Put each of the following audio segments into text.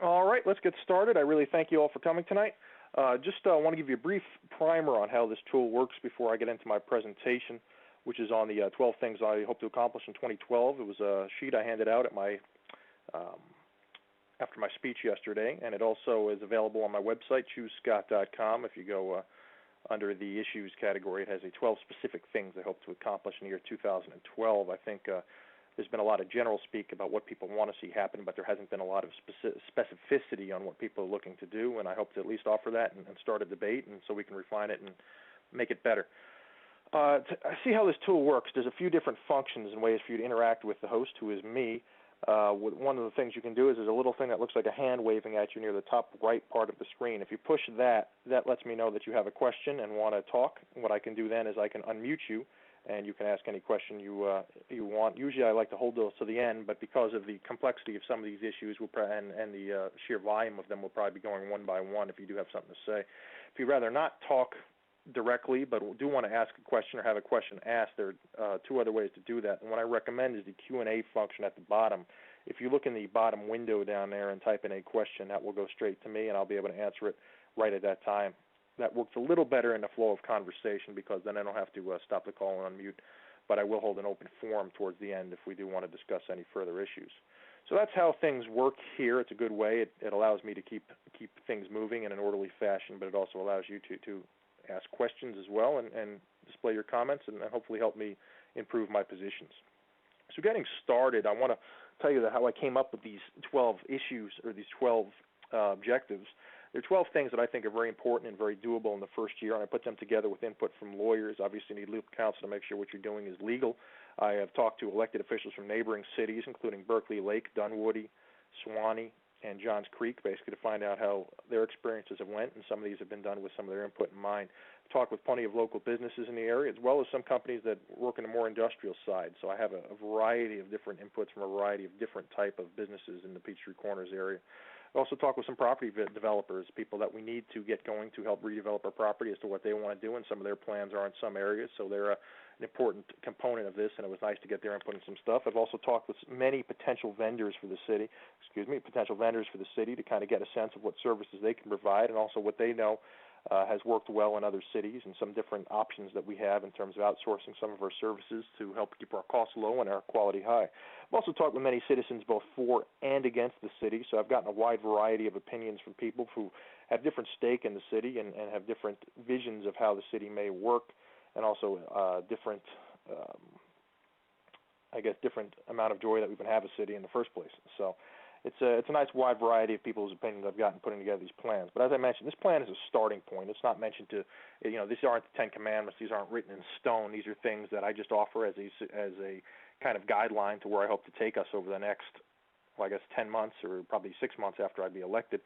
All right, let's get started. I really thank you all for coming tonight. Just want to give you a brief primer on how this tool works before I get into my presentation, which is on the 12 things I hope to accomplish in 2012. It was a sheet I handed out at my after my speech yesterday, and it also is available on my website, choosescott.com. If you go under the issues category, it has a 12 specific things I hope to accomplish in the year 2012. I think there's been a lot of general speak about what people want to see happen, but there hasn't been a lot of specificity on what people are looking to do, and I hope to at least offer that and start a debate, and so we can refine it and make it better. To see how this tool works, there's a few different functions and ways for you to interact with the host, who is me. One of the things you can do is there's a little thing that looks like a hand waving at you near the top right part of the screen. If you push that, that lets me know that you have a question and want to talk. And what I can do then is I can unmute you, and you can ask any question you want. Usually I like to hold those to the end, but because of the complexity of some of these issues and the sheer volume of them, we'll probably be going one by one if you do have something to say. If you'd rather not talk directly but do want to ask a question or have a question asked, there are two other ways to do that. And what I recommend is the Q&A function at the bottom. If you look in the bottom window down there and type in a question, that will go straight to me, and I'll be able to answer it right at that time. That works a little better in the flow of conversation because then I don't have to stop the call and unmute, but I will hold an open forum towards the end if we do want to discuss any further issues. So that's how things work here. It's a good way. It allows me to keep things moving in an orderly fashion, but it also allows you to ask questions as well and display your comments and hopefully help me improve my positions. So getting started, I want to tell you how I came up with these 12 issues or these 12 objectives. There are 12 things that I think are very important and very doable in the first year, and I put them together with input from lawyers. Obviously, you need legal counsel to make sure what you're doing is legal. I have talked to elected officials from neighboring cities, including Berkeley Lake, Dunwoody, Suwannee, and Johns Creek, basically to find out how their experiences have went, and some of these have been done with some of their input in mind. I've talked with plenty of local businesses in the area, as well as some companies that work in a more industrial side. So I have a variety of different inputs from a variety of different type of businesses in the Peachtree Corners area. I also talk with some property developers, people that we need to get going to help redevelop our property as to what they want to do, and some of their plans are in some areas, so they're an important component of this, and it was nice to get their input on some stuff. I've also talked with many potential vendors for the city, to kind of get a sense of what services they can provide and also what they know has worked well in other cities and some different options that we have in terms of outsourcing some of our services to help keep our costs low and our quality high. I've also talked with many citizens both for and against the city, so I've gotten a wide variety of opinions from people who have different stake in the city and have different visions of how the city may work, and also different amount of joy that we can have a city in the first place. So it's a nice wide variety of people's opinions I've gotten putting together these plans. But as I mentioned, this plan is a starting point. It's not mentioned to, these aren't the Ten Commandments. These aren't written in stone. These are things that I just offer as a kind of guideline to where I hope to take us over the next, 10 months or probably 6 months after I be elected,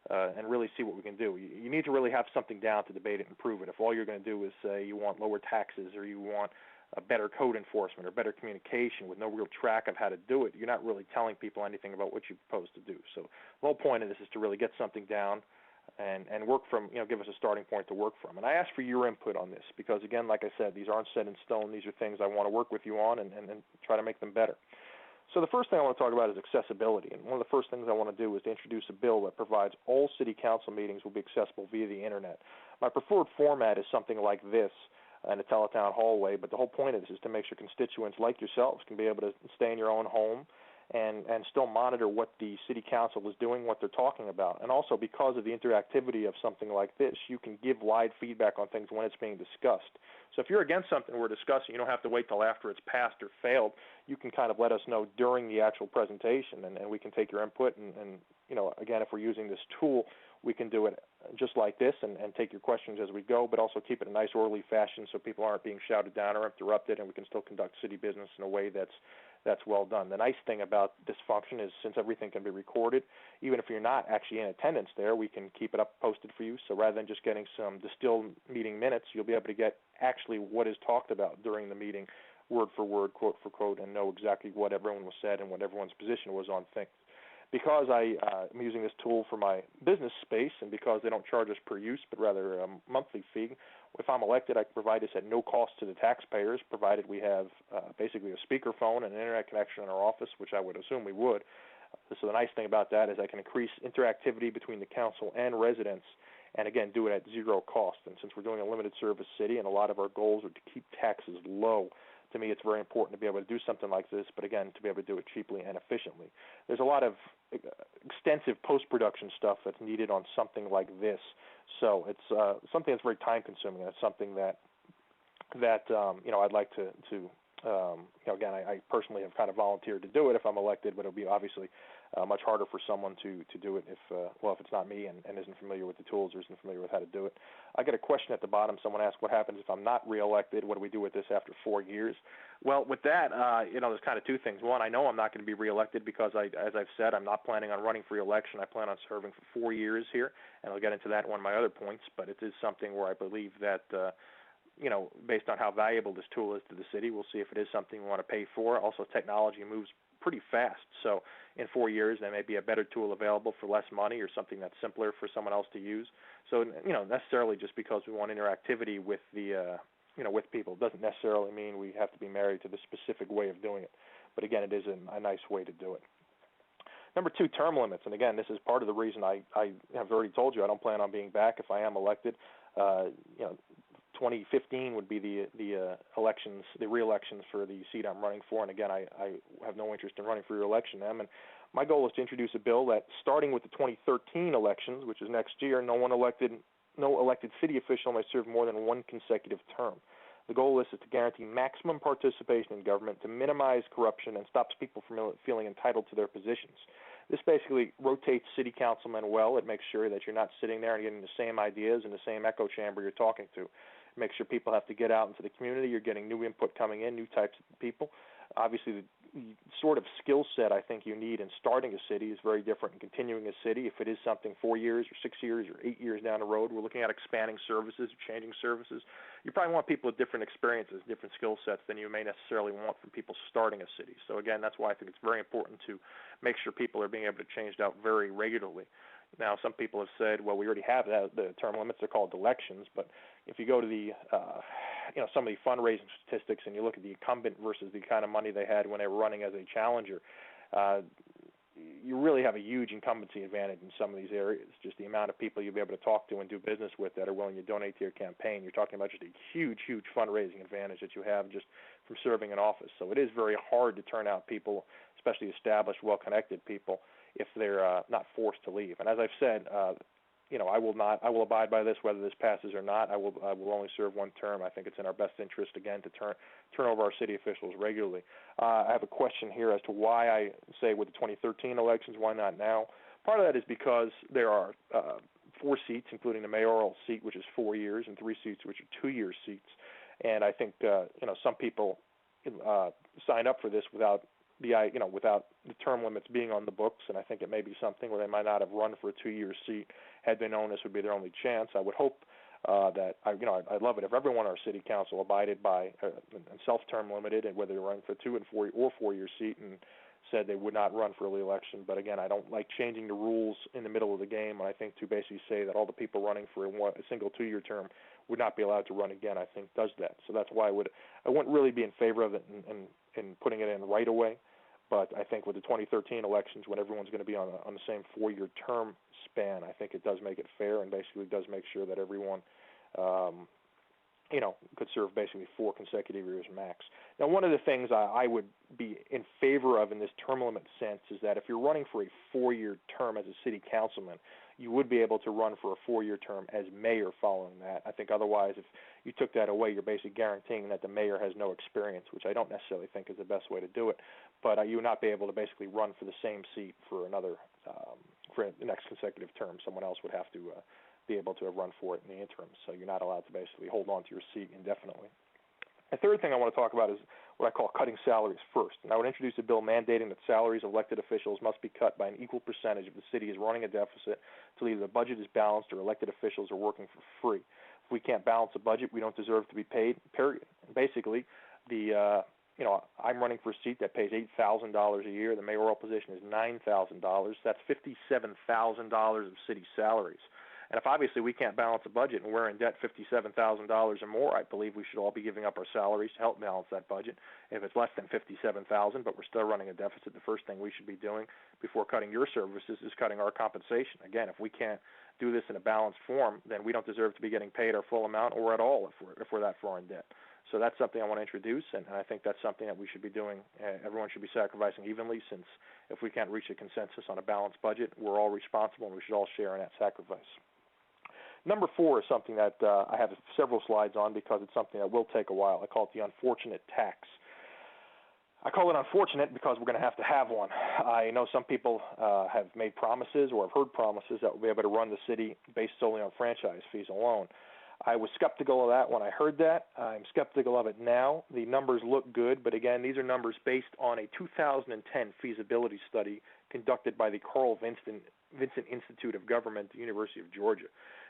and really see what we can do. You need to really have something down to debate it and prove it. If all you're going to do is say you want lower taxes or you want a better code enforcement or better communication with no real track of how to do it, you're not really telling people anything about what you propose to do. So the whole point of this is to really get something down and work from, give us a starting point to work from. And I ask for your input on this because, again, like I said, these aren't set in stone. These are things I want to work with you on and try to make them better. So the first thing I want to talk about is accessibility. And one of the first things I want to do is to introduce a bill that provides all city council meetings will be accessible via the Internet. My preferred format is something like this, in a teletown hallway, but the whole point of this is to make sure constituents like yourselves can be able to stay in your own home and still monitor what the city council is doing, what they're talking about. And also because of the interactivity of something like this, you can give live feedback on things when it's being discussed. So if you're against something we're discussing, you don't have to wait till after it's passed or failed. You can kind of let us know during the actual presentation, and we can take your input. And again, if we're using this tool, we can do it just like this and take your questions as we go, but also keep it in a nice orderly fashion so people aren't being shouted down or interrupted, and we can still conduct city business in a way that's well done. The nice thing about this function is since everything can be recorded, even if you're not actually in attendance there, we can keep it up posted for you. So rather than just getting some distilled meeting minutes, you'll be able to get actually what is talked about during the meeting, word for word, quote for quote, and know exactly what everyone was said and what everyone's position was on things. Because I'm using this tool for my business space and because they don't charge us per use but rather a monthly fee, if I'm elected, I can provide this at no cost to the taxpayers, provided we have basically a speakerphone and an internet connection in our office, which I would assume we would. So the nice thing about that is I can increase interactivity between the council and residents, and again, do it at zero cost. And since we're doing a limited service city and a lot of our goals are to keep taxes low, to me it's very important to be able to do something like this, but again, to be able to do it cheaply and efficiently. There's a lot of extensive post-production stuff that's needed on something like this. So it's something that's very time-consuming, and it's something that I'd like to again, I personally have kind of volunteered to do it if I'm elected, but it'll be obviously much harder for someone to do it if it's not me and isn't familiar with the tools or isn't familiar with how to do it. I get a question at the bottom. Someone asked, what happens if I'm not reelected? What do we do with this after 4 years? Well, with that, there's kind of two things. One, I know I'm not going to be reelected because, as I've said, I'm not planning on running for reelection. I plan on serving for 4 years here, and I'll get into that in one of my other points, but it is something where I believe that based on how valuable this tool is to the city, we'll see if it is something we want to pay for. Also, technology moves pretty fast. So in 4 years, there may be a better tool available for less money or something that's simpler for someone else to use. So, necessarily just because we want interactivity with the, with people doesn't necessarily mean we have to be married to the specific way of doing it. But again, it is a nice way to do it. Number two, term limits. And again, this is part of the reason I have already told you I don't plan on being back if I am elected. 2015 would be the elections, the re-elections for the seat I'm running for, and again, I have no interest in running for re-election them. And my goal is to introduce a bill that, starting with the 2013 elections, which is next year, no elected city official may serve more than one consecutive term. The goal is to guarantee maximum participation in government, to minimize corruption, and stops people from feeling entitled to their positions. This basically rotates city councilmen well. It makes sure that you're not sitting there and getting the same ideas in the same echo chamber you're talking to. Make sure people have to get out into the community. You're getting new input coming in, new types of people. Obviously, the sort of skill set I think you need in starting a city is very different in continuing a city. If it is something 4 years or 6 years or 8 years down the road, we're looking at expanding services, changing services. You probably want people with different experiences, different skill sets than you may necessarily want from people starting a city. So again, that's why I think it's very important to make sure people are being able to change out very regularly. Now, some people have said, well, we already have that, the term limits. They're called elections. But if you go to the, some of the fundraising statistics and you look at the incumbent versus the kind of money they had when they were running as a challenger, you really have a huge incumbency advantage in some of these areas. Just the amount of people you'll be able to talk to and do business with that are willing to donate to your campaign. You're talking about just a huge, huge fundraising advantage that you have just from serving in office. So it is very hard to turn out people, especially established, well-connected people, if they're not forced to leave. And as I've said, I will abide by this whether this passes or not. I will only serve one term. I think it's in our best interest, again, to turn over our city officials regularly. I have a question here as to why I say with the 2013 elections, why not now? Part of that is because there are 4 seats, including the mayoral seat, which is 4 years, and 3 seats, which are 2-year seats. And I think some people sign up for this without the term limits being on the books, and I think it may be something where they might not have run for a 2-year seat had they known this would be their only chance. I would hope that I'd love it if everyone on our city council abided by and self-term limited, and whether they run for 2 and 4 or 4-year seat, and said they would not run for re-election. But again, I don't like changing the rules in the middle of the game. And I think to basically say that all the people running for a single 2-year term would not be allowed to run again, I think does that. So that's why I wouldn't really be in favor of it and putting it in right away. But I think with the 2013 elections, when everyone's going to be on the same 4-year term span, I think it does make it fair and basically does make sure that everyone, could serve basically 4 consecutive years max. Now, one of the things I would be in favor of in this term limit sense is that if you're running for a 4-year term as a city councilman, you would be able to run for a 4-year term as mayor following that. I think otherwise, if you took that away, you're basically guaranteeing that the mayor has no experience, which I don't necessarily think is the best way to do it. But you would not be able to basically run for the same seat for another for the next consecutive term. Someone else would have to be able to have run for it in the interim. So you're not allowed to basically hold on to your seat indefinitely. The third thing I want to talk about is what I call cutting salaries first. And I would introduce a bill mandating that salaries of elected officials must be cut by an equal percentage if the city is running a deficit until either the budget is balanced or elected officials are working for free. If we can't balance a budget, we don't deserve to be paid, period. And basically, I'm running for a seat that pays $8,000 a year. The mayoral position is $9,000. That's $57,000 of city salaries. And if obviously we can't balance a budget and we're in debt $57,000 or more, I believe we should all be giving up our salaries to help balance that budget. If it's less than $57,000, but we're still running a deficit, the first thing we should be doing before cutting your services is cutting our compensation. Again, if we can't do this in a balanced form, then we don't deserve to be getting paid our full amount or at all if we're that far in debt. So that's something I want to introduce, and I think that's something that we should be doing. Everyone should be sacrificing evenly, since if we can't reach a consensus on a balanced budget, we're all responsible and we should all share in that sacrifice. Number 4 is something that I have several slides on because it's something that will take a while. I call it the unfortunate tax. I call it unfortunate because we're going to have one. I know some people have made promises or have heard promises that we'll be able to run the city based solely on franchise fees alone. I was skeptical of that when I heard that. I'm skeptical of it now. The numbers look good, but again, these are numbers based on a 2010 feasibility study conducted by the Carl Vinson Institute of Government at the University of Georgia.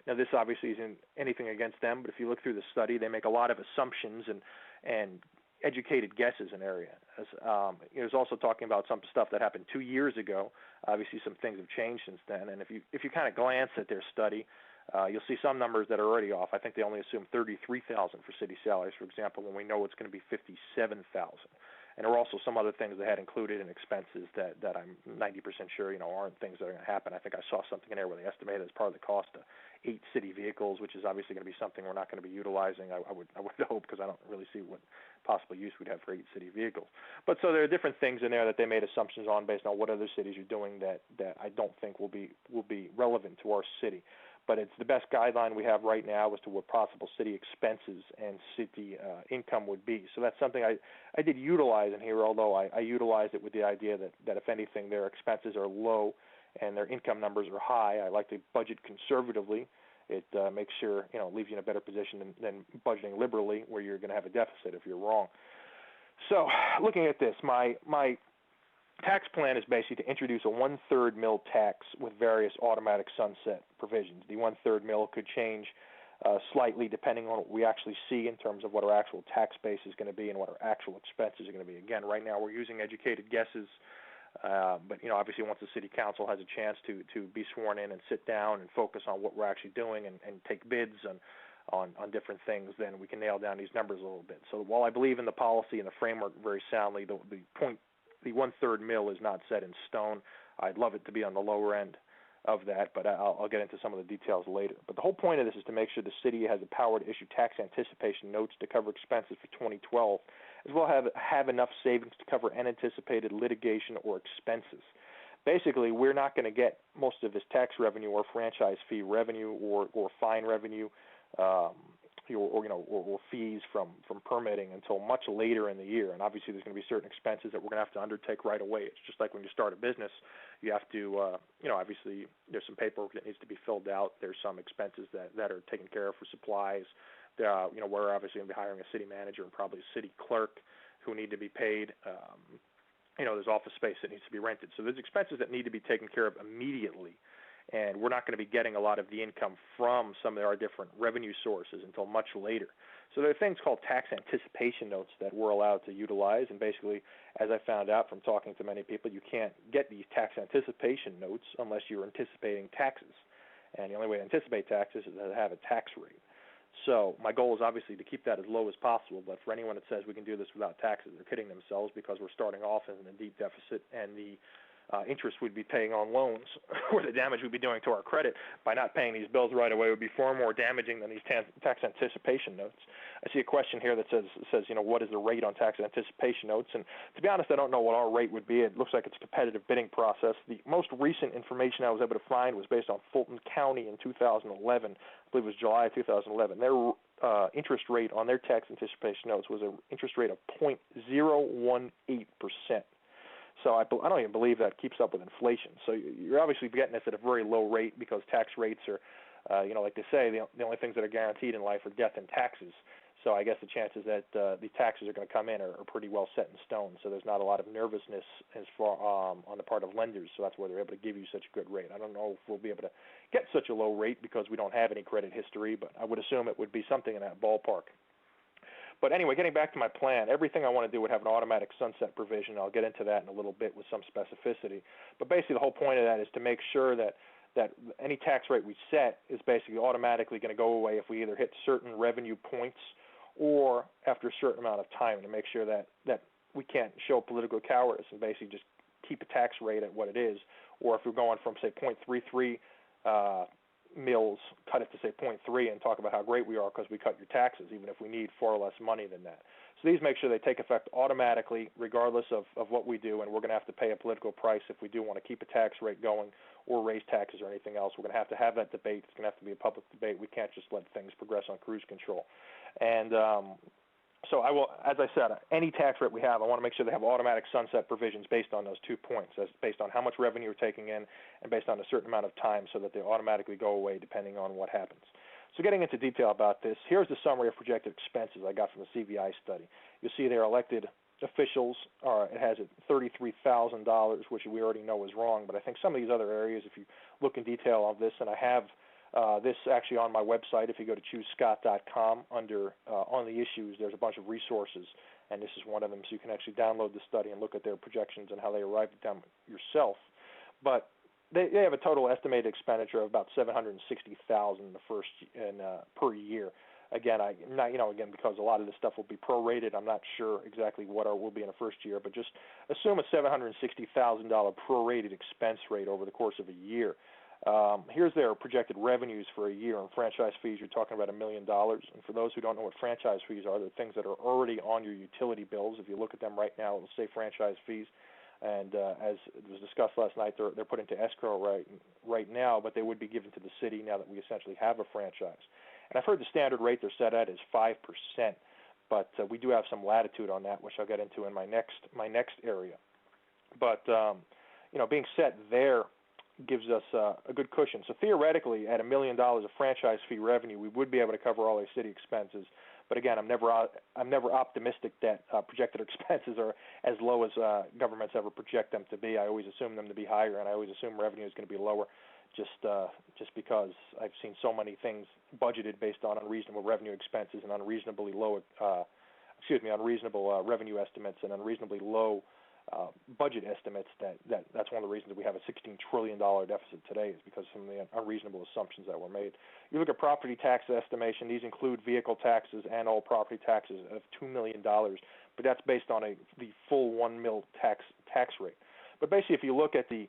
Now, this obviously isn't anything against them, but if you look through the study, they make a lot of assumptions and educated guesses in areas. It was also talking about some stuff that happened 2 years ago. Obviously, some things have changed since then, and if you kind of glance at their study, you'll see some numbers that are already off. I think they only assume $33,000 for city salaries, for example, when we know it's going to be $57,000. And there were also some other things they had included in expenses that I'm 90% sure aren't things that are going to happen. I think I saw something in there where they estimated as part of the cost 8 city vehicles, which is obviously going to be something we're not going to be utilizing. I would hope, because I don't really see what possible use we'd have for 8 city vehicles. But so there are different things in there that they made assumptions on based on what other cities are doing that I don't think will be relevant to our city. But it's the best guideline we have right now as to what possible city expenses and city income would be. So that's something I did utilize in here, although I utilized it with the idea that if anything, their expenses are low and their income numbers are high. I like to budget conservatively. It makes sure, leaves you in a better position than budgeting liberally, where you're going to have a deficit if you're wrong. So looking at this, my tax plan is basically to introduce a 1/3 mil tax with various automatic sunset provisions. The 1/3 mil could change slightly depending on what we actually see in terms of what our actual tax base is going to be and what our actual expenses are going to be. Again, right now we're using educated guesses, but obviously once the city council has a chance to be sworn in and sit down and focus on what we're actually doing and take bids on different things, then we can nail down these numbers a little bit. So while I believe in the policy and the framework very soundly, the 1/3 mil is not set in stone. I'd love it to be on the lower end of that, but I'll get into some of the details later. But the whole point of this is to make sure the city has the power to issue tax anticipation notes to cover expenses for 2012, as well as have enough savings to cover unanticipated litigation or expenses. Basically, we're not going to get most of this tax revenue or franchise fee revenue or fine revenue or fees from permitting until much later in the year. And obviously there's going to be certain expenses that we're going to have to undertake right away. It's just like when you start a business, you have to, obviously there's some paperwork that needs to be filled out. There's some expenses that are taken care of for supplies. We're obviously going to be hiring a city manager and probably a city clerk who need to be paid. There's office space that needs to be rented. So there's expenses that need to be taken care of immediately. And we're not going to be getting a lot of the income from some of our different revenue sources until much later. So there are things called tax anticipation notes that we're allowed to utilize. And basically, as I found out from talking to many people, you can't get these tax anticipation notes unless you're anticipating taxes. And the only way to anticipate taxes is to have a tax rate. So my goal is obviously to keep that as low as possible, but for anyone that says we can do this without taxes, they're kidding themselves, because we're starting off in a deep deficit, and the interest we'd be paying on loans or the damage we'd be doing to our credit by not paying these bills right away would be far more damaging than these tax anticipation notes. I see a question here that says, what is the rate on tax anticipation notes? And to be honest, I don't know what our rate would be. It looks like it's a competitive bidding process. The most recent information I was able to find was based on Fulton County in 2011. I believe it was July 2011. Their interest rate on their tax anticipation notes was an interest rate of 0.018%. So I don't even believe that keeps up with inflation. So you're obviously getting this at a very low rate, because tax rates are, like they say, the only things that are guaranteed in life are death and taxes. So I guess the chances that the taxes are going to come in are pretty well set in stone. So there's not a lot of nervousness as far on the part of lenders. So that's why they're able to give you such a good rate. I don't know if we'll be able to get such a low rate because we don't have any credit history, but I would assume it would be something in that ballpark. But anyway, getting back to my plan, everything I want to do would have an automatic sunset provision. I'll get into that in a little bit with some specificity. But basically the whole point of that is to make sure that that any tax rate we set is basically automatically going to go away if we either hit certain revenue points or after a certain amount of time, to make sure that we can't show political cowardice and basically just keep a tax rate at what it is, or if we're going from, say, 0.33 mils, cut it to, say, 0.3 and talk about how great we are because we cut your taxes, even if we need far less money than that. So these make sure they take effect automatically regardless of what we do, and we're going to have to pay a political price if we do want to keep a tax rate going or raise taxes or anything else. We're going to have that debate. It's going to have to be a public debate. We can't just let things progress on cruise control. And so I will, as I said, any tax rate we have, I want to make sure they have automatic sunset provisions based on those 2 points, as based on how much revenue you're taking in and based on a certain amount of time, so that they automatically go away depending on what happens. So getting into detail about this, here's the summary of projected expenses I got from the CVI study. You'll see their elected officials, it has it $33,000, which we already know is wrong, but I think some of these other areas, if you look in detail on this, and I have this actually on my website. If you go to choosescott.com, under on the issues, there's a bunch of resources, and this is one of them, so you can actually download the study and look at their projections and how they arrived at them yourself. But they have a total estimated expenditure of about $760,000 per year. Again, again, because a lot of this stuff will be prorated, I'm not sure exactly what will be in the first year, but just assume a $760,000 prorated expense rate over the course of a year. Here's their projected revenues for a year. On franchise fees, you're talking about $1 million. And for those who don't know what franchise fees are, they're things that are already on your utility bills. If you look at them right now, it'll say franchise fees. And as it was discussed last night, they're put into escrow right now, but they would be given to the city now that we essentially have a franchise. And I've heard the standard rate they're set at is 5%, but we do have some latitude on that, which I'll get into in my next area. But being set there gives us a good cushion. So theoretically, at $1 million of franchise fee revenue, we would be able to cover all our city expenses. But again, I'm never optimistic that projected expenses are as low as governments ever project them to be. I always assume them to be higher, and I always assume revenue is going to be lower, just because I've seen so many things budgeted based on unreasonable revenue expenses and unreasonably low, unreasonable revenue estimates and unreasonably low budget estimates. That's one of the reasons that we have a $16 trillion deficit today, is because of some of the unreasonable assumptions that were made. You look at property tax estimation; these include vehicle taxes and all property taxes of $2 million, but that's based on the full 1 mil tax rate. But basically, if you look at the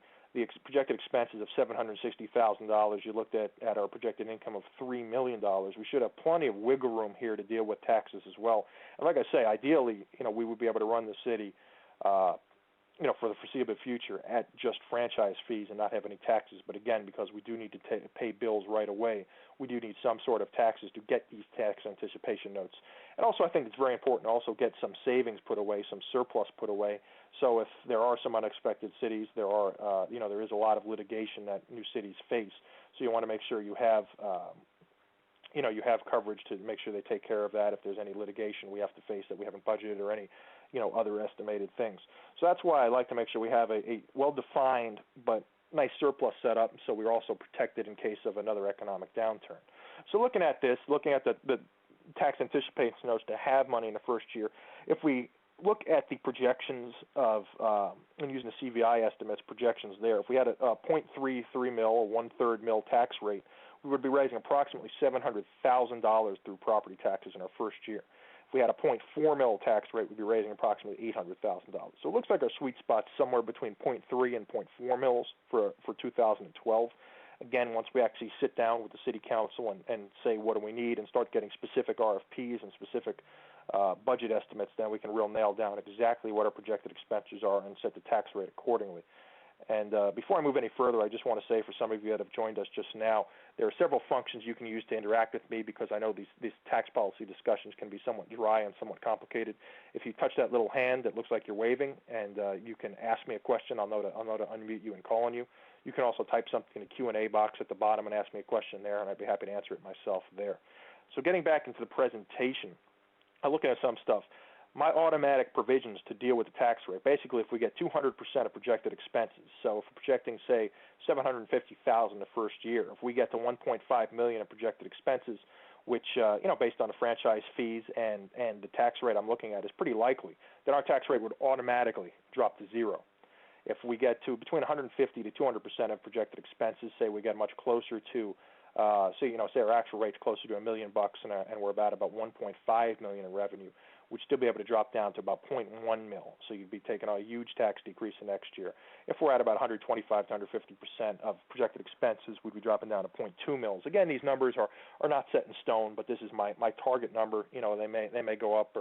projected expenses of $760,000, you looked at our projected income of $3 million, we should have plenty of wiggle room here to deal with taxes as well. And like I say, ideally, we would be able to run the city for the foreseeable future at just franchise fees and not have any taxes. But again, because we do need to pay bills right away, we do need some sort of taxes to get these tax anticipation notes. And also, I think it's very important to also get some savings put away, some surplus put away. So if there are some unexpected cities, there is a lot of litigation that new cities face. So you want to make sure you have coverage to make sure they take care of that if there's any litigation we have to face that we haven't budgeted, or any other estimated things. So that's why I like to make sure we have a well-defined but nice surplus set up, so we're also protected in case of another economic downturn. So looking at the tax anticipation notes to have money in the first year, if we look at the projections of, and using the CVI estimates projections there, if we had a 0.33 mil, or 1/3 mil tax rate, we would be raising approximately $700,000 through property taxes in our first year. If we had a 0.4 mil tax rate, we'd be raising approximately $800,000. So it looks like our sweet spot's somewhere between 0.3 and 0.4 mils for 2012. Again, once we actually sit down with the city council and say what do we need and start getting specific RFPs and specific budget estimates, then we can nail down exactly what our projected expenditures are and set the tax rate accordingly. And before I move any further, I just want to say, for some of you that have joined us just now, there are several functions you can use to interact with me, because I know these tax policy discussions can be somewhat dry and somewhat complicated. If you touch that little hand that looks like you're waving, and you can ask me a question, I'll know to unmute you and call on you. You can also type something in the Q&A box at the bottom and ask me a question there, and I'd be happy to answer it myself there. So getting back into the presentation, I'm looking at some stuff. My automatic provisions to deal with the tax rate, basically if we get 200% of projected expenses, so if we're projecting, say, $750,000 the first year, if we get to $1.5 million in projected expenses, which, based on the franchise fees and the tax rate I'm looking at is pretty likely, then our tax rate would automatically drop to 0. if we get to between 150 to 200% of projected expenses, say we get much closer to, say our actual rate's closer to $1 million and we're about 1.5 million in revenue, we'd still be able to drop down to about 0.1 mil. So you'd be taking a huge tax decrease in next year. If we're at about 125 to 150% of projected expenses, we'd be dropping down to 0.2 mils. Again, these numbers are not set in stone, but this is my target number. They may go up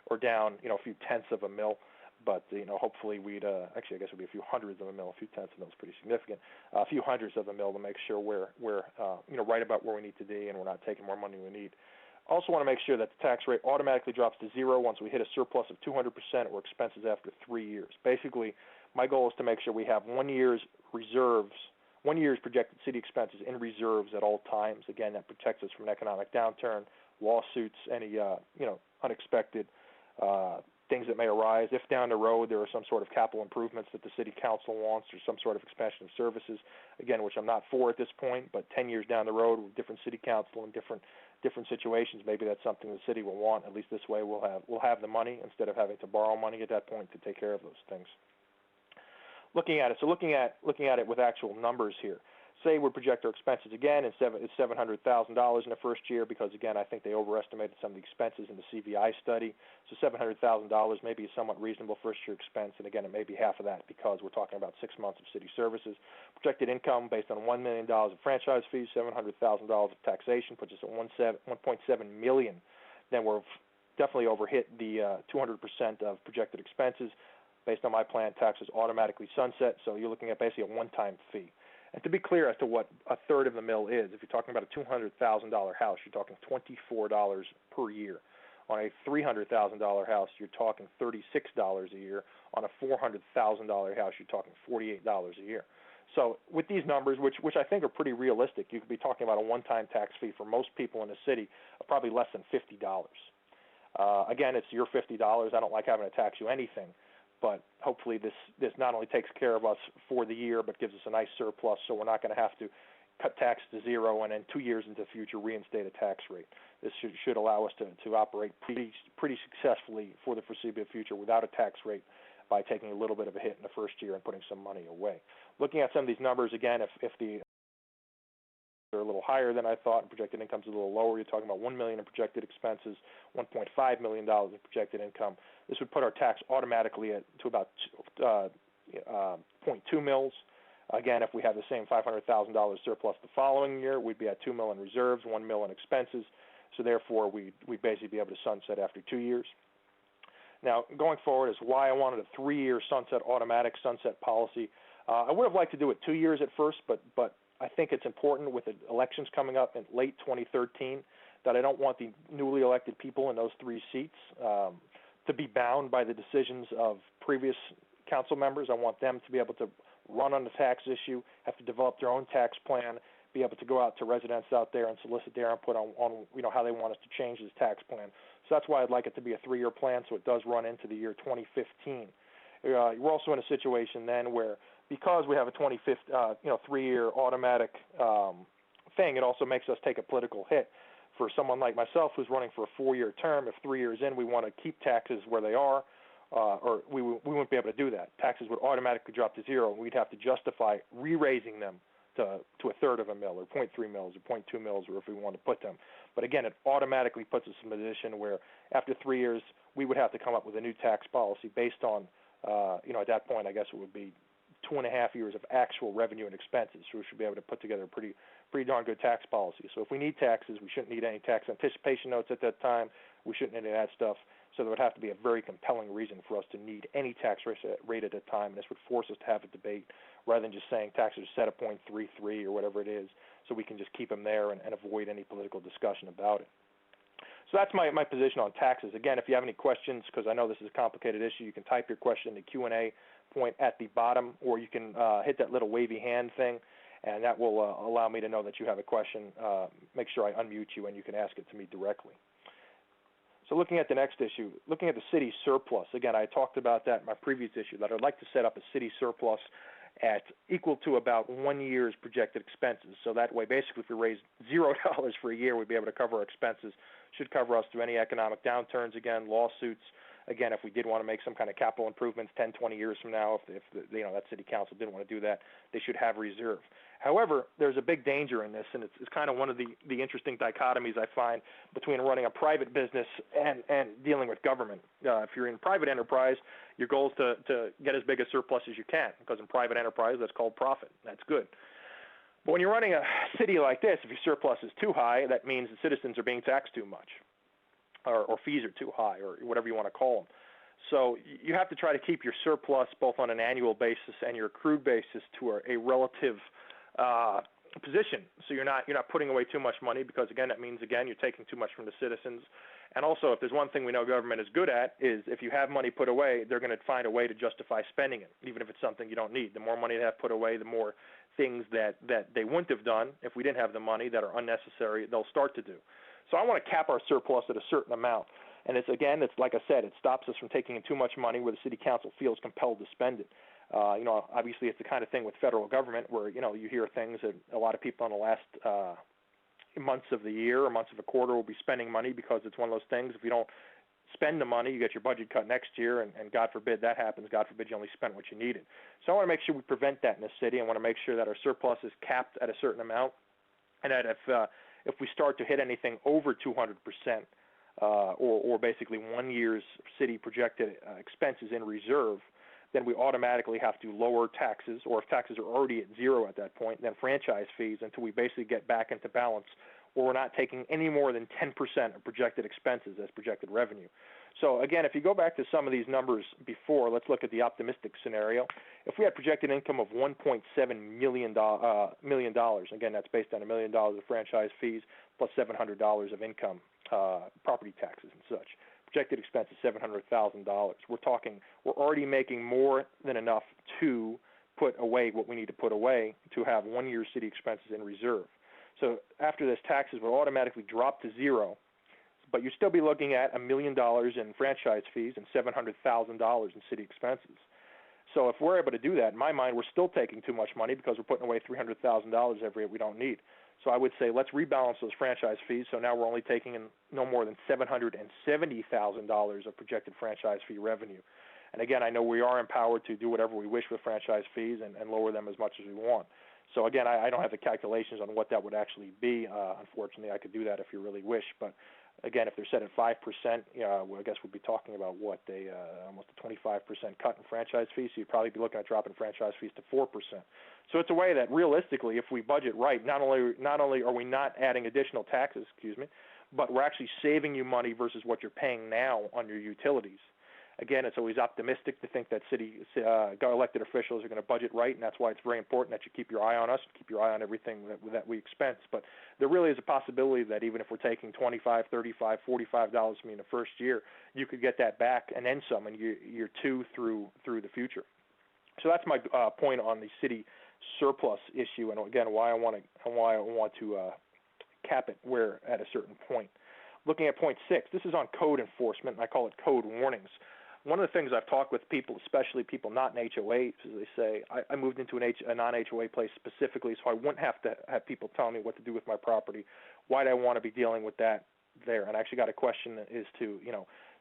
or down, a few tenths of a mil. But, hopefully we'd, actually I guess it would be a few hundreds of a mil. A few tenths of a mil is pretty significant. A few hundreds of a mil to make sure we're right about where we need to be and we're not taking more money than we need. Also want to make sure that the tax rate automatically drops to zero once we hit a surplus of 200% or expenses after 3 years. Basically, my goal is to make sure we have 1 year's reserves, 1 year's projected city expenses in reserves at all times. Again, that protects us from an economic downturn, lawsuits, any unexpected things that may arise. If down the road there are some sort of capital improvements that the city council wants or some sort of expansion of services, again, which I'm not for at this point, but 10 years down the road with different city council and different situations, maybe that's something the city will want. At least this way we'll have the money instead of having to borrow money at that point to take care of those things. Looking at it with actual numbers here. Say we project our expenses again, it's $700,000 in the first year because, again, I think they overestimated some of the expenses in the CVI study. So $700,000 may be a somewhat reasonable first-year expense, and, again, it may be half of that because we're talking about 6 months of city services. Projected income based on $1 million of franchise fees, $700,000 of taxation puts us at $1.7 million. Then we're definitely overhit the 200% of projected expenses. Based on my plan, taxes automatically sunset, so you're looking at basically a one-time fee. And to be clear as to what a third of the mill is, if you're talking about a $200,000 house, you're talking $24 per year. On a $300,000 house, you're talking $36 a year. On a $400,000 house, you're talking $48 a year. So with these numbers, which I think are pretty realistic, you could be talking about a one-time tax fee for most people in the city of probably less than $50. Again, it's your $50. I don't like having to tax you anything. But hopefully this not only takes care of us for the year, but gives us a nice surplus, so we're not going to have to cut tax to zero and then 2 years into the future reinstate a tax rate. This should allow us to operate pretty successfully for the foreseeable future without a tax rate by taking a little bit of a hit in the first year and putting some money away. Looking at some of these numbers, again, if the are a little higher than I thought, and projected income is a little lower. You're talking about $1 million in projected expenses, $1.5 million in projected income. This would put our tax automatically to about 0.2 mils. Again, if we have the same $500,000 surplus the following year, we'd be at $2 million in reserves, $1 million in expenses. So therefore, we'd basically be able to sunset after 2 years. Now, going forward is why I wanted a 3-year automatic sunset policy. I would have liked to do it 2 years at first, but I think it's important with the elections coming up in late 2013 that I don't want the newly elected people in those 3 seats to be bound by the decisions of previous council members. I want them to be able to run on the tax issue, have to develop their own tax plan, be able to go out to residents out there and solicit their input on how they want us to change this tax plan. So that's why I'd like it to be a 3-year plan, so it does run into the year 2015. We're also in a situation then where, because we have a 3-year automatic thing, it also makes us take a political hit. For someone like myself who's running for a 4-year term, if 3 years in we want to keep taxes where they are, or we wouldn't be able to do that. Taxes would automatically drop to zero, and we'd have to justify re-raising them to a third of a mil, or 0.3 mils, or 0.2 mils, or if we want to put them. But again, it automatically puts us in a position where after 3 years, we would have to come up with a new tax policy based on, at that point, I guess it would be 2.5 years of actual revenue and expenses. So we should be able to put together a pretty darn good tax policy. So if we need taxes, we shouldn't need any tax anticipation notes at that time. We shouldn't need any of that stuff. So there would have to be a very compelling reason for us to need any tax rate at a time. And this would force us to have a debate rather than just saying taxes are set at 0.33 or whatever it is, so we can just keep them there and avoid any political discussion about it. So that's my position on taxes. Again, if you have any questions, because I know this is a complicated issue, you can type your question in the Q&A point at the bottom, or you can hit that little wavy hand thing, and that will allow me to know that you have a question. Make sure I unmute you, and you can ask it to me directly. So looking at the next issue, looking at the city surplus. Again, I talked about that in my previous issue, that I'd like to set up a city surplus at equal to about 1 year's projected expenses. So that way, basically, if we raise $0 for a year, we'd be able to cover our expenses. Should cover us through any economic downturns, again, lawsuits, Again, if we did want to make some kind of capital improvements 10, 20 years from now, if that city council didn't want to do that, they should have reserve. However, there's a big danger in this, and it's kind of one of the interesting dichotomies I find between running a private business and dealing with government. If you're in private enterprise, your goal is to get as big a surplus as you can, because in private enterprise, that's called profit. That's good. But when you're running a city like this, if your surplus is too high, that means the citizens are being taxed too much, or fees are too high, or whatever you want to call them. So you have to try to keep your surplus both on an annual basis and your accrued basis to a relative position. So you're not putting away too much money, because again, that means you're taking too much from the citizens. And also, if there's one thing we know government is good at, is if you have money put away, they're going to find a way to justify spending it, even if it's something you don't need. The more money they have put away, the more things that they wouldn't have done if we didn't have the money that are unnecessary, they'll start to do. So I want to cap our surplus at a certain amount. And it's like I said, it stops us from taking in too much money where the city council feels compelled to spend it. Obviously it's the kind of thing with federal government where, you hear things that a lot of people in the last months of the year or months of a quarter will be spending money, because it's one of those things. If you don't spend the money, you get your budget cut next year, and God forbid that happens. God forbid you only spent what you needed. So I want to make sure we prevent that in the city. I want to make sure that our surplus is capped at a certain amount, and that if we start to hit anything over 200%, or basically 1 year's city projected expenses in reserve, then we automatically have to lower taxes, or if taxes are already at zero at that point, then franchise fees, until we basically get back into balance, where we're not taking any more than 10% of projected expenses as projected revenue. So again, if you go back to some of these numbers before, let's look at the optimistic scenario. If we had projected income of $1.7 million, again, that's based on $1 million of franchise fees plus $700 of income, property taxes and such. Projected expense is $700,000. We're already making more than enough to put away what we need to put away to have 1 year's city expenses in reserve. So after this, taxes will automatically drop to zero, but you'll still be looking at $1 million in franchise fees and $700,000 in city expenses. So if we're able to do that, in my mind, we're still taking too much money, because we're putting away $300,000 every year we don't need. So I would say let's rebalance those franchise fees. So now we're only taking in no more than $770,000 of projected franchise fee revenue. And again, I know we are empowered to do whatever we wish with franchise fees and lower them as much as we want. So again, I don't have the calculations on what that would actually be. Unfortunately, I could do that if you really wish. But again, if they're set at 5%, I guess we'd be talking about almost a 25% cut in franchise fees. So you'd probably be looking at dropping franchise fees to 4%. So it's a way that realistically, if we budget right, not only are we not adding additional taxes, but we're actually saving you money versus what you're paying now on your utilities. Again, it's always optimistic to think that city elected officials are going to budget right, and that's why it's very important that you keep your eye on us, keep your eye on everything that we expense. But there really is a possibility that even if we're taking $25, $35, $45 from you in the first year, you could get that back and then some in year two through the future. So that's my point on the city surplus issue, and again, why I want to cap it where at a certain point. Looking at point 6, this is on code enforcement, and I call it code warnings. One of the things I've talked with people, especially people not in HOAs, as they say, I moved into a non-HOA place specifically so I wouldn't have to have people telling me what to do with my property. Why do I want to be dealing with that there? And I actually got a question as to,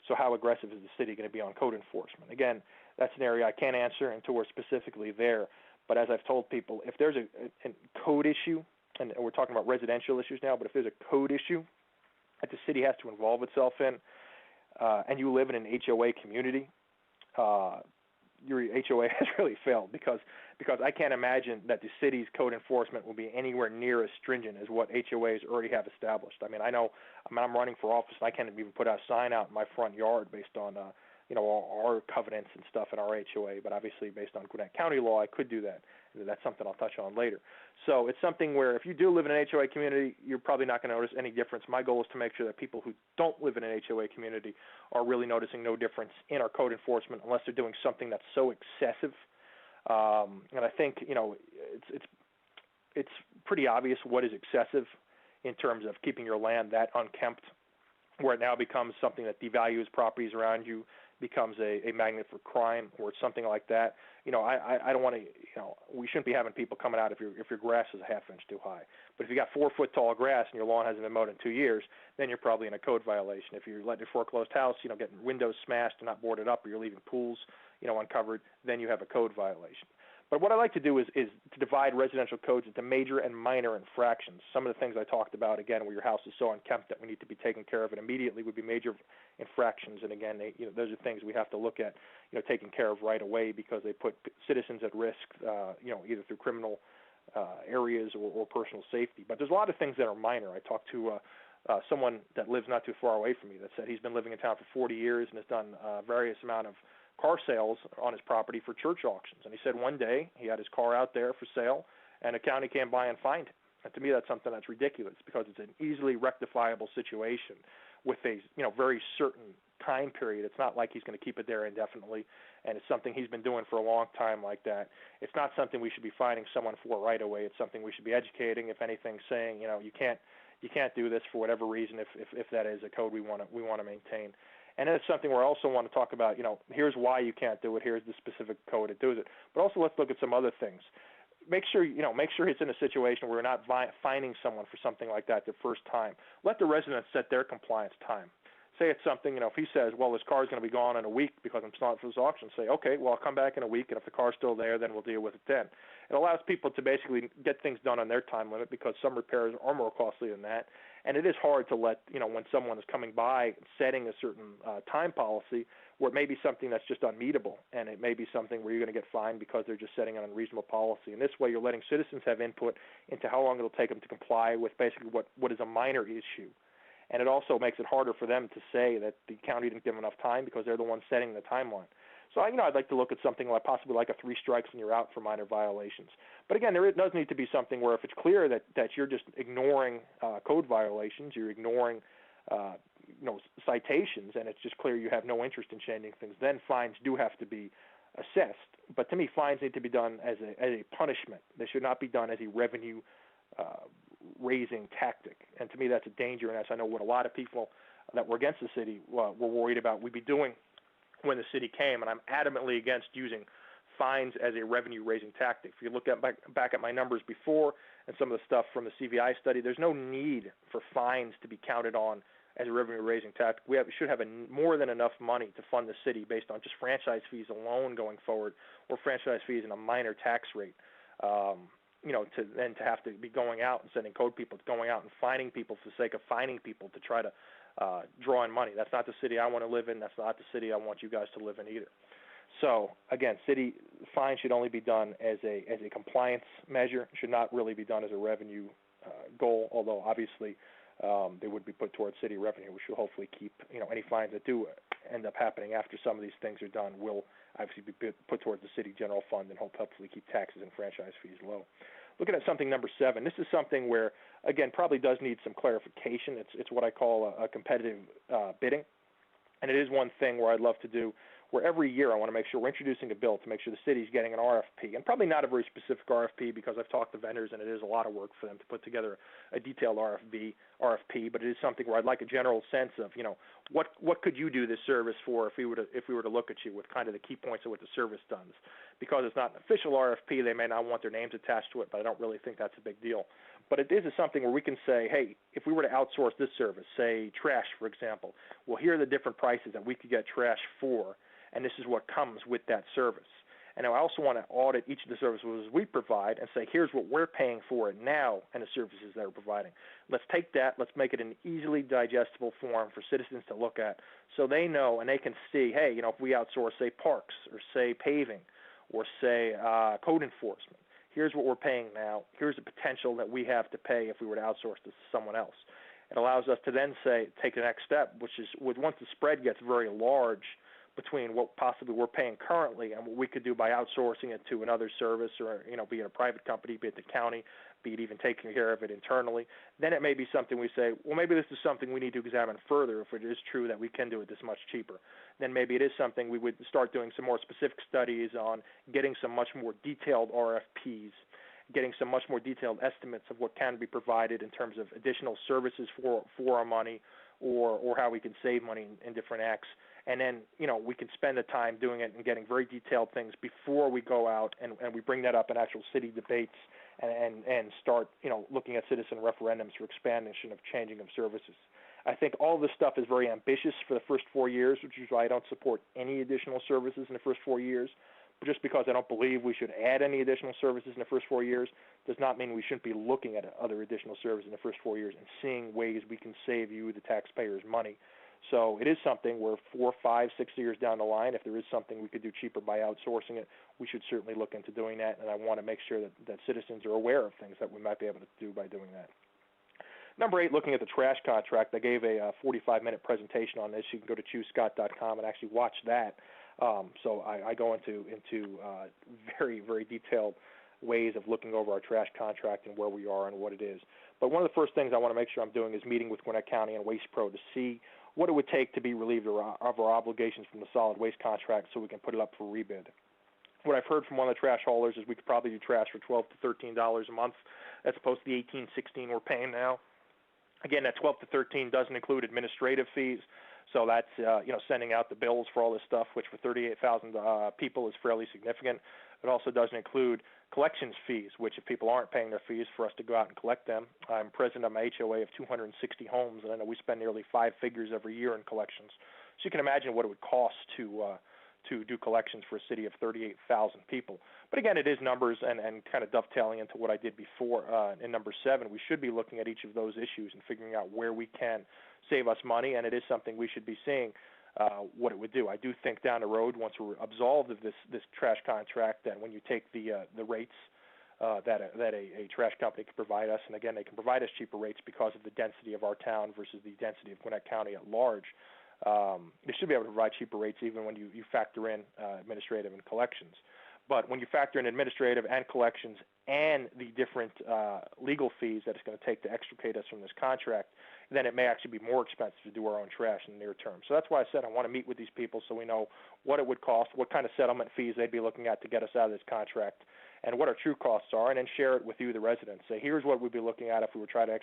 so how aggressive is the city going to be on code enforcement? Again, that's an area I can't answer until we're specifically there. But as I've told people, if there's a code issue, and we're talking about residential issues now, but if there's a code issue that the city has to involve itself in, and you live in an HOA community, your HOA has really failed, because I can't imagine that the city's code enforcement will be anywhere near as stringent as what HOAs already have established. I'm running for office, and I can't even put a sign out in my front yard based on our covenants and stuff in our HOA, but obviously based on Gwinnett County law, I could do that. That's something I'll touch on later. So it's something where if you do live in an HOA community, you're probably not going to notice any difference. My goal is to make sure that people who don't live in an HOA community are really noticing no difference in our code enforcement unless they're doing something that's so excessive. And I think, it's pretty obvious what is excessive in terms of keeping your land that unkempt, where it now becomes something that devalues properties around you, becomes a magnet for crime or something like that. I don't want to, we shouldn't be having people coming out if your grass is a half inch too high. But if you got 4-foot tall grass and your lawn hasn't been mowed in 2 years, then you're probably in a code violation. If you're letting your foreclosed house, getting windows smashed and not boarded up, or you're leaving pools, uncovered, then you have a code violation. But what I like to do is to divide residential codes into major and minor infractions. Some of the things I talked about, again, where your house is so unkempt that we need to be taking care of it immediately, would be major infractions. And again, those are things we have to look at, taking care of right away, because they put citizens at risk, either through criminal areas or personal safety. But there's a lot of things that are minor. I talked to someone that lives not too far away from me that said he's been living in town for 40 years and has done various amount of car sales on his property for church auctions. And he said one day he had his car out there for sale, and the county came by and fined him. And to me, that's something that's ridiculous, because it's an easily rectifiable situation with a very certain time period. It's not like he's going to keep it there indefinitely, and it's something he's been doing for a long time like that. It's not something we should be fining someone for right away. It's something we should be educating, if anything, saying you can't do this for whatever reason, if that is a code we want to maintain. And then it's something where I also want to talk about, here's why you can't do it, here's the specific code that does it. But also let's look at some other things. Make sure it's in a situation where we're not fining someone for something like that the first time. Let the residents set their compliance time. Say it's something, if he says, well, this car's going to be gone in a week because I'm starting for this auction, say, okay, well, I'll come back in a week, and if the car's still there, then we'll deal with it then. It allows people to basically get things done on their time limit, because some repairs are more costly than that. And it is hard to let, when someone is coming by setting a certain time policy, where it may be something that's just unmeetable, and it may be something where you're going to get fined because they're just setting an unreasonable policy. And this way you're letting citizens have input into how long it'll take them to comply with basically what is a minor issue. And it also makes it harder for them to say that the county didn't give them enough time, because they're the ones setting the timeline. So, I'd like to look at something like possibly like a 3 strikes and you're out for minor violations. But again, there does need to be something where if it's clear that you're just ignoring code violations, you're ignoring citations, and it's just clear you have no interest in changing things, then fines do have to be assessed. But to me, fines need to be done as a punishment. They should not be done as a revenue raising tactic. And to me, that's a danger, and as I know what a lot of people that were against the city were worried about we'd be doing when the city came, and I'm adamantly against using fines as a revenue-raising tactic. If you look back at my numbers before and some of the stuff from the CVI study, there's no need for fines to be counted on as a revenue-raising tactic. We should have more than enough money to fund the city based on just franchise fees alone going forward, or franchise fees and a minor tax rate. To have to be going out and sending code people, going out and fining people for the sake of fining people to try to draw in money. That's not the city I want to live in. That's not the city I want you guys to live in either. So again, city fines should only be done as a compliance measure. It should not really be done as a revenue goal, although obviously they would be put towards city revenue, which will hopefully keep, any fines that do end up happening after some of these things are done will obviously be put towards the city general fund and hopefully keep taxes and franchise fees low. Looking at something number 7, this is something where, again, probably does need some clarification. It's what I call a competitive bidding, and it is one thing where I'd love to do, where every year I want to make sure we're introducing a bill to make sure the city's getting an RFP, and probably not a very specific RFP, because I've talked to vendors and it is a lot of work for them to put together a detailed RFP, but it is something where I'd like a general sense of, what could you do this service for if we were to look at you with kind of the key points of what the service does. Because it's not an official RFP, they may not want their names attached to it, but I don't really think that's a big deal. But it is something where we can say, hey, if we were to outsource this service, say trash, for example, well, here are the different prices that we could get trash for, and this is what comes with that service. And I also want to audit each of the services we provide and say, here's what we're paying for it now and the services that we're providing. Let's take that, let's make it an easily digestible form for citizens to look at, so they know and they can see, hey, if we outsource, say, parks, or say paving, or say code enforcement, here's what we're paying now, here's the potential that we have to pay if we were to outsource this to someone else. It allows us to then take the next step, which is once the spread gets very large between what possibly we're paying currently and what we could do by outsourcing it to another service, or be it a private company, be it the county, be it even taking care of it internally, then it may be something we say, well, maybe this is something we need to examine further if it is true that we can do it this much cheaper. Then maybe it is something we would start doing some more specific studies on, getting some much more detailed RFPs, getting some much more detailed estimates of what can be provided in terms of additional services for our money, or how we can save money in different acts, and then, we can spend the time doing it and getting very detailed things before we go out and we bring that up in actual city debates and start, looking at citizen referendums for expansion of changing of services. I think all this stuff is very ambitious for the first 4 years, which is why I don't support any additional services in the first 4 years. But just because I don't believe we should add any additional services in the first 4 years does not mean we shouldn't be looking at other additional services in the first 4 years and seeing ways we can save you, the taxpayers, money. So it is something where 4, 5, 6 years down the line, if there is something we could do cheaper by outsourcing it, we should certainly look into doing that. And I want to make sure that citizens are aware of things that we might be able to do by doing that. Number 8, looking at the trash contract, I gave a 45-minute presentation on this. You can go to ChooseScott.com and actually watch that. So I go into very, very detailed ways of looking over our trash contract and where we are and what it is. But one of the first things I want to make sure I'm doing is meeting with Gwinnett County and Waste Pro to see what it would take to be relieved of our obligations from the solid waste contract so we can put it up for rebid. What I've heard from one of the trash haulers is we could probably do trash for $12 to $13 a month as opposed to the $18, $16 we're paying now. Again, that 12 to 13 doesn't include administrative fees, so that's sending out the bills for all this stuff, which for 38,000 people is fairly significant. It also doesn't include collections fees, which if people aren't paying their fees, for us to go out and collect them. I'm president of my HOA of 260 homes, and I know we spend nearly 5 figures every year in collections. So you can imagine what it would cost to do collections for a city of 38,000 people. But again, it is numbers and kind of dovetailing into what I did before in number 7. We should be looking at each of those issues and figuring out where we can save us money, and it is something we should be seeing what it would do. I do think down the road, once we're absolved of this trash contract, that when you take the rates that a trash company can provide us, and again, they can provide us cheaper rates because of the density of our town versus the density of Gwinnett County at large, they should be able to provide cheaper rates even when you factor in administrative and collections. But when you factor in administrative and collections and the different legal fees that it's going to take to extricate us from this contract, then it may actually be more expensive to do our own trash in the near term. So that's why I said I want to meet with these people so we know what it would cost, what kind of settlement fees they'd be looking at to get us out of this contract, and what our true costs are, and then share it with you, the residents. Say, here's what we'd be looking at if we were trying to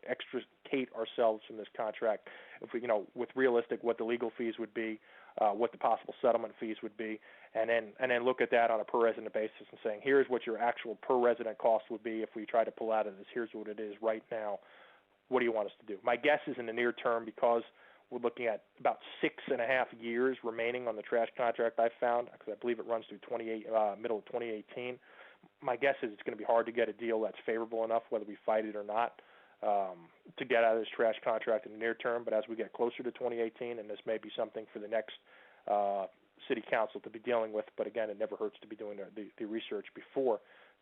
extricate ourselves from this contract, if we, with realistic what the legal fees would be, what the possible settlement fees would be, and then look at that on a per resident basis and saying, here's what your actual per resident cost would be if we try to pull out of this. Here's what it is right now. What do you want us to do? My guess is in the near term, because we're looking at about 6.5 years remaining on the trash contract I found, because I believe it runs through middle of 2018. My guess is it's going to be hard to get a deal that's favorable enough, whether we fight it or not, to get out of this trash contract in the near term. But as we get closer to 2018, and this may be something for the next city council to be dealing with, but again, it never hurts to be doing the research before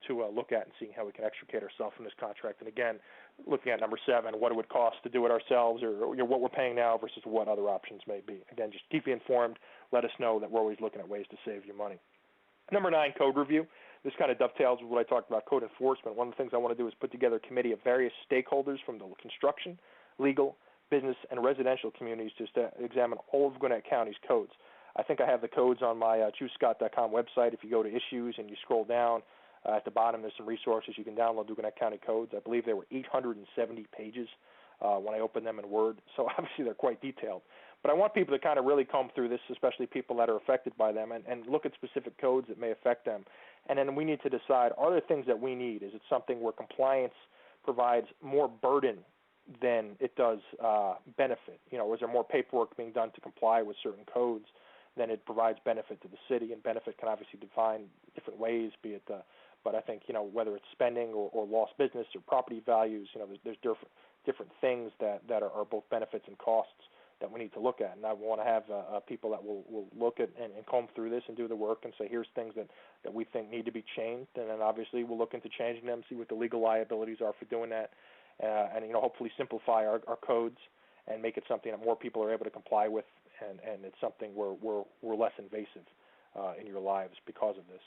to look at and seeing how we can extricate ourselves from this contract. And again, looking at number 7, what it would cost to do it ourselves, or what we're paying now versus what other options may be. Again, just keep you informed. Let us know that we're always looking at ways to save you money. Number 9, code review. This kind of dovetails with what I talked about code enforcement. One of the things I want to do is put together a committee of various stakeholders from the construction, legal, business, and residential communities to examine all of Gwinnett County's codes. I think I have the codes on my ChooseScott.com website. If you go to issues and you scroll down, at the bottom there's some resources. You can download the Gwinnett County codes. I believe there were 870 pages when I opened them in Word, so obviously they're quite detailed. But I want people to kind of really comb through this, especially people that are affected by them, and look at specific codes that may affect them. And then we need to decide, are there things that we need? Is it something where compliance provides more burden than it does benefit? Is there more paperwork being done to comply with certain codes than it provides benefit to the city? And benefit can obviously define different ways, be it but I think, whether it's spending or lost business or property values, there's different things that are both benefits and costs that we need to look at. And I want to have people that will look at and comb through this and do the work and say, here's things that we think need to be changed. And then obviously we'll look into changing them, see what the legal liabilities are for doing that, and hopefully simplify our codes and make it something that more people are able to comply with, and it's something where we're less invasive in your lives because of this.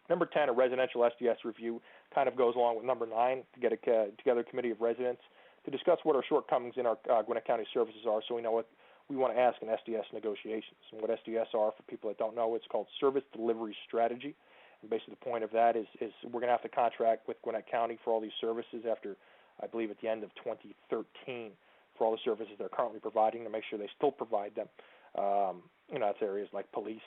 Number 10, a residential SDS review, kind of goes along with number 9, to get together a committee of residents to discuss what our shortcomings in our Gwinnett County services are, so we know what we want to ask in SDS negotiations. And what SDS are, for people that don't know, it's called Service Delivery Strategy. And basically the point of that is we're going to have to contract with Gwinnett County for all these services after, I believe, at the end of 2013 for all the services they're currently providing, to make sure they still provide them. That's areas like police,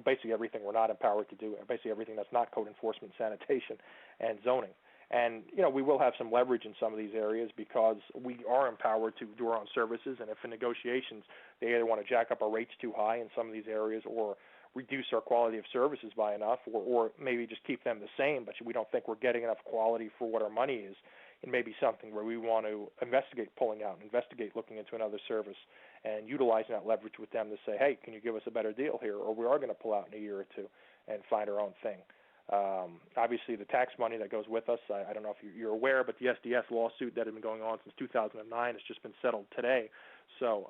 basically everything we're not empowered to do, basically everything that's not code enforcement, sanitation, and zoning. And, we will have some leverage in some of these areas because we are empowered to do our own services, and if in negotiations they either want to jack up our rates too high in some of these areas or reduce our quality of services by enough, or maybe just keep them the same, but we don't think we're getting enough quality for what our money is, it may be something where we want to investigate pulling out, investigate looking into another service, and utilizing that leverage with them to say, hey, can you give us a better deal here, or we are going to pull out in a year or two and find our own thing. Obviously, the tax money that goes with us, I don't know if you're aware, but the SDS lawsuit that had been going on since 2009 has just been settled today. So,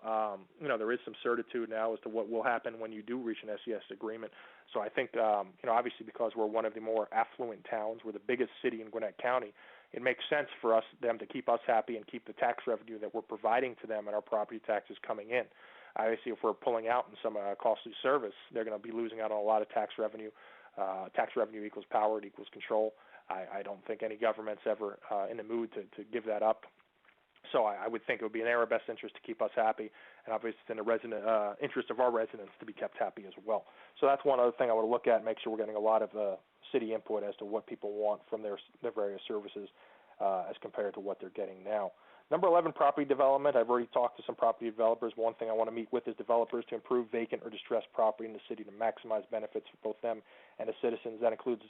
there is some certitude now as to what will happen when you do reach an SES agreement. So I think, obviously because we're one of the more affluent towns, we're the biggest city in Gwinnett County, it makes sense for them to keep us happy and keep the tax revenue that we're providing to them and our property taxes coming in. Obviously, if we're pulling out in some costly service, they're going to be losing out on a lot of tax revenue. Tax revenue equals power, it equals control. I don't think any government's ever in the mood to give that up. So I would think it would be in their best interest to keep us happy, and obviously it's in the interest of our residents to be kept happy as well. So that's one other thing I would look at, make sure we're getting a lot of city input as to what people want from their various services as compared to what they're getting now. Number 11, property development. I've already talked to some property developers. One thing I want to meet with is developers to improve vacant or distressed property in the city to maximize benefits for both them and the citizens. That includes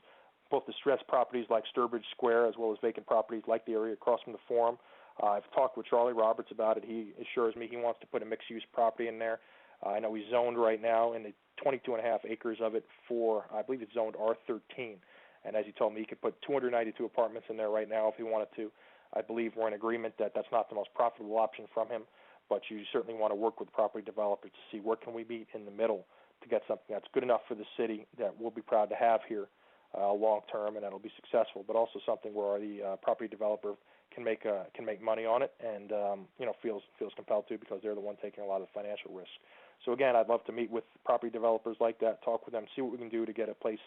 both distressed properties like Sturbridge Square as well as vacant properties like the area across from the Forum. I've talked with Charlie Roberts about it. He assures me he wants to put a mixed-use property in there. I know he's zoned right now in the 22.5 acres of it for, I believe it's zoned R13. And as he told me, he could put 292 apartments in there right now if he wanted to. I believe we're in agreement that that's not the most profitable option from him, but you certainly want to work with property developers to see where can we meet in the middle to get something that's good enough for the city that we'll be proud to have here long term and that'll be successful, but also something where the property developer can make money on it and feels compelled to because they're the one taking a lot of the financial risk. So again, I'd love to meet with property developers like that, talk with them, see what we can do to get a place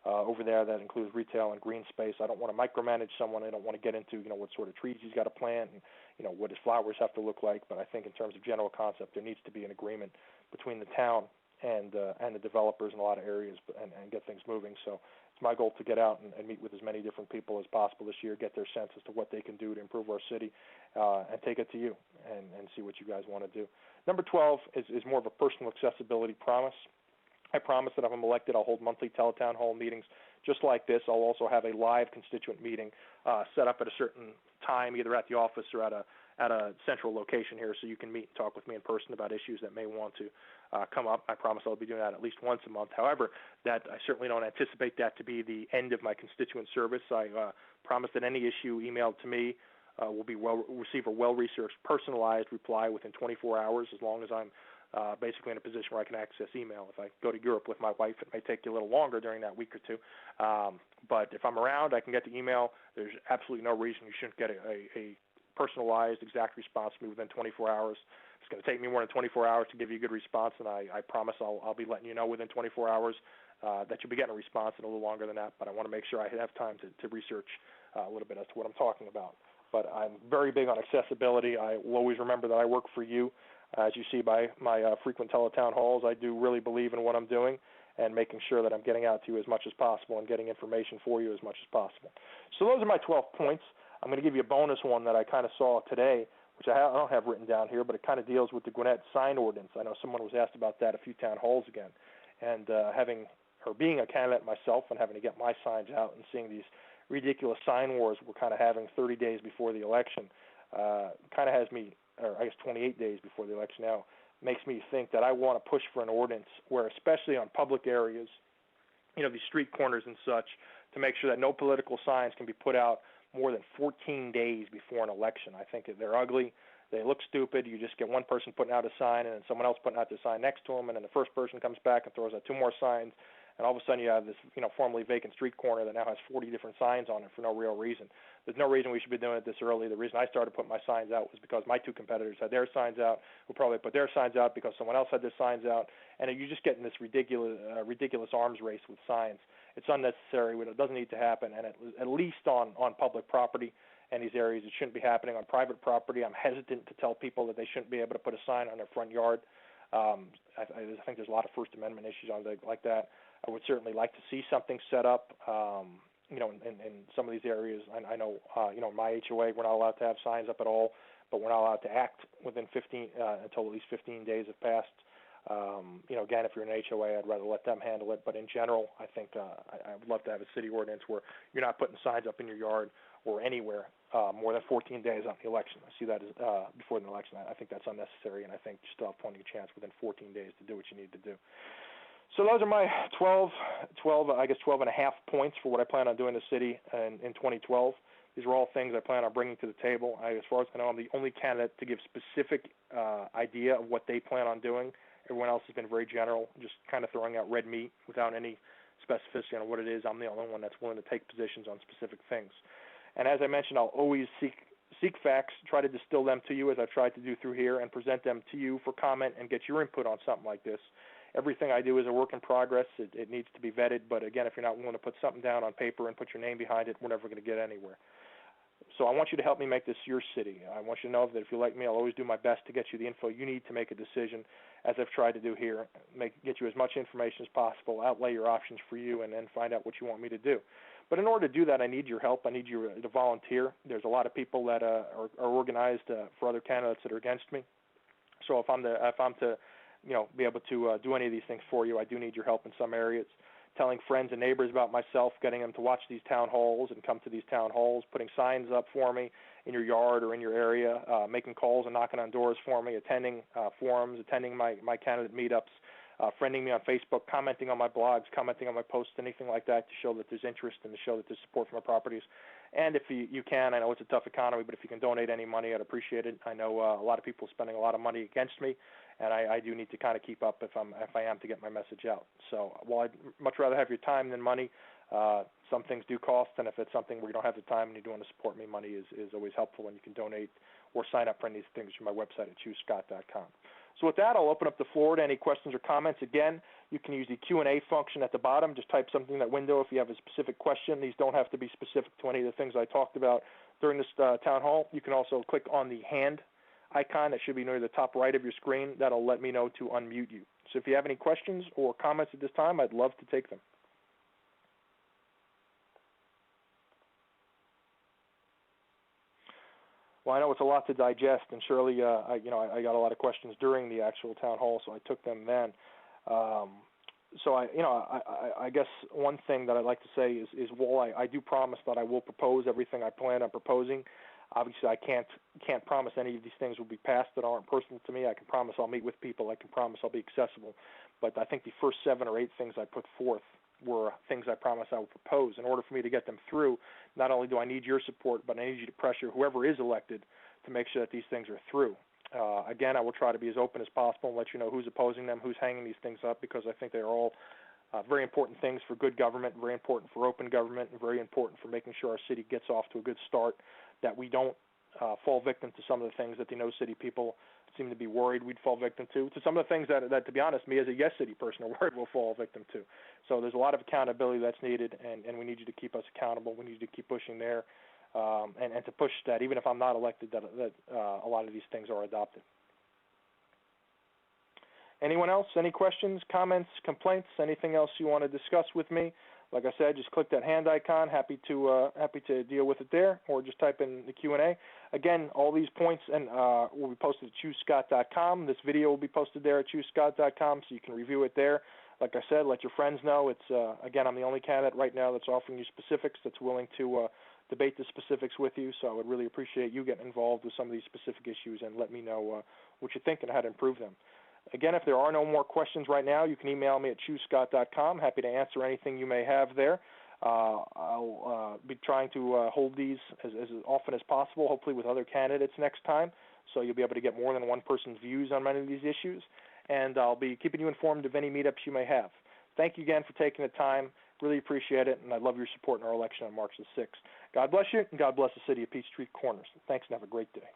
over there that includes retail and green space. I don't want to micromanage someone. I don't want to get into what sort of trees he's got to plant and what his flowers have to look like. But I think in terms of general concept, there needs to be an agreement between the town and the developers in a lot of areas and get things moving. So it's my goal to get out and meet with as many different people as possible this year, get their sense as to what they can do to improve our city, and take it to you and see what you guys want to do. Number 12 is more of a personal accessibility promise. I promise that if I'm elected, I'll hold monthly teletown hall meetings just like this. I'll also have a live constituent meeting set up at a certain time, either at the office or at a central location here, so you can meet and talk with me in person about issues that may want to come up. I promise I'll be doing that at least once a month. However, I certainly don't anticipate that to be the end of my constituent service. I promise that any issue emailed to me will receive a well-researched, personalized reply within 24 hours, as long as I'm basically in a position where I can access email. If I go to Europe with my wife, it may take you a little longer during that week or two. But if I'm around, I can get the email. There's absolutely no reason you shouldn't get a personalized, exact response to me within 24 hours. It's going to take me more than 24 hours to give you a good response, and I promise I'll be letting you know within 24 hours that you'll be getting a response in a little longer than that. But I want to make sure I have time to research a little bit as to what I'm talking about. But I'm very big on accessibility. I will always remember that I work for you. As you see by my frequent teletown halls, I do really believe in what I'm doing and making sure that I'm getting out to you as much as possible and getting information for you as much as possible. So those are my 12 points. I'm going to give you a bonus one that I kind of saw today, which I don't have written down here, but it kind of deals with the Gwinnett sign ordinance. I know someone was asked about that a few town halls again. And being a candidate myself and having to get my signs out and seeing these ridiculous sign wars we're kind of having 30 days before the election kind of has me, or I guess 28 days before the election now, makes me think that I want to push for an ordinance where, especially on public areas, these street corners and such, to make sure that no political signs can be put out more than 14 days before an election. I think that they're ugly. They look stupid. You just get one person putting out a sign and then someone else putting out the sign next to them, and then the first person comes back and throws out two more signs, and all of a sudden you have this, formerly vacant street corner that now has 40 different signs on it for no real reason. There's no reason we should be doing it this early. The reason I started putting my signs out was because my two competitors had their signs out, who probably put their signs out because someone else had their signs out, and you're just getting this ridiculous arms race with signs. It's unnecessary. It doesn't need to happen, and at least on public property and these areas, it shouldn't be happening. On private property, I'm hesitant to tell people that they shouldn't be able to put a sign on their front yard. I think there's a lot of First Amendment issues on like that. I would certainly like to see something set up, in some of these areas. I know, my HOA, we're not allowed to have signs up at all, but we're not allowed to act within 15 until at least 15 days have passed. Again, if you're an HOA, I'd rather let them handle it. But in general, I think I would love to have a city ordinance where you're not putting signs up in your yard or anywhere more than 14 days on the election. I see that as before the election. I think that's unnecessary, and I think you still have plenty of chance within 14 days to do what you need to do. So those are my 12 and a half points for what I plan on doing in the city in 2012. These are all things I plan on bringing to the table. As far as I know, I'm the only candidate to give specific idea of what they plan on doing. Everyone else has been very general, just kind of throwing out red meat without any specificity on what it is. I'm the only one that's willing to take positions on specific things. And as I mentioned, I'll always seek facts, try to distill them to you as I've tried to do through here, and present them to you for comment and get your input on something like this. Everything I do is a work in progress. It needs to be vetted, but again, if you're not willing to put something down on paper and put your name behind it, we're never going to get anywhere. So I want you to help me make this your city. I want you to know that if you like me, I'll always do my best to get you the info you need to make a decision, as I've tried to do here. Get you as much information as possible, outlay your options for you, and then find out what you want me to do. But in order to do that, I need your help. I need you to volunteer. There's a lot of people that are organized for other candidates that are against me. So if I'm to be able to do any of these things for you, I do need your help in some areas. Telling friends and neighbors about myself, getting them to watch these town halls and come to these town halls, putting signs up for me in your yard or in your area, making calls and knocking on doors for me, attending forums, attending my candidate meetups, friending me on Facebook, commenting on my blogs, commenting on my posts, anything like that to show that there's interest and to show that there's support for my properties. And if you can, I know it's a tough economy, but if you can donate any money, I'd appreciate it. I know a lot of people are spending a lot of money against me, and I do need to kind of keep up if I am to get my message out. So while I'd much rather have your time than money, some things do cost, and if it's something where you don't have the time and you do want to support me, money is always helpful, and you can donate or sign up for any of these things through my website at choosescott.com. So with that, I'll open up the floor to any questions or comments. Again, you can use the Q&A function at the bottom. Just type something in that window if you have a specific question. These don't have to be specific to any of the things I talked about during this town hall. You can also click on the hand icon that should be near the top right of your screen. That'll let me know to unmute you. So if you have any questions or comments at this time, I'd love to take them. Well, I know it's a lot to digest, and surely, I got a lot of questions during the actual town hall, so I took them then. So I guess one thing that I'd like to say is while I do promise that I will propose everything I plan on proposing, obviously I can't promise any of these things will be passed that aren't personal to me. I can promise I'll meet with people. I can promise I'll be accessible. But I think the first 7 or 8 things I put forth were things I promised I would propose. In order for me to get them through, not only do I need your support, but I need you to pressure whoever is elected to make sure that these things are through. Again, I will try to be as open as possible and let you know who's opposing them, who's hanging these things up, because I think they're all very important things for good government, very important for open government, and very important for making sure our city gets off to a good start, that we don't fall victim to some of the things that the No City people seem to be worried we'd fall victim to some of the things that, to be honest, me as a Yes City person are worried we'll fall victim to. So there's a lot of accountability that's needed, and we need you to keep us accountable. We need you to keep pushing there, and to push that, even if I'm not elected, that a lot of these things are adopted. Anyone else? Any questions, comments, complaints, anything else you want to discuss with me? Like I said, just click that hand icon. Happy to deal with it there, or just type in the Q&A. Again, all these points will be posted at choosescott.com. This video will be posted there at choosescott.com, so you can review it there. Like I said, let your friends know. It's again, I'm the only candidate right now that's offering you specifics, that's willing to debate the specifics with you. So I would really appreciate you getting involved with some of these specific issues and let me know what you think and how to improve them. Again, if there are no more questions right now, you can email me at choosescott.com. Happy to answer anything you may have there. I'll be trying to hold these as often as possible, hopefully with other candidates next time, so you'll be able to get more than one person's views on many of these issues. And I'll be keeping you informed of any meetups you may have. Thank you again for taking the time. Really appreciate it, and I love your support in our election on March the 6th. God bless you, and God bless the city of Peachtree Corners. Thanks, and have a great day.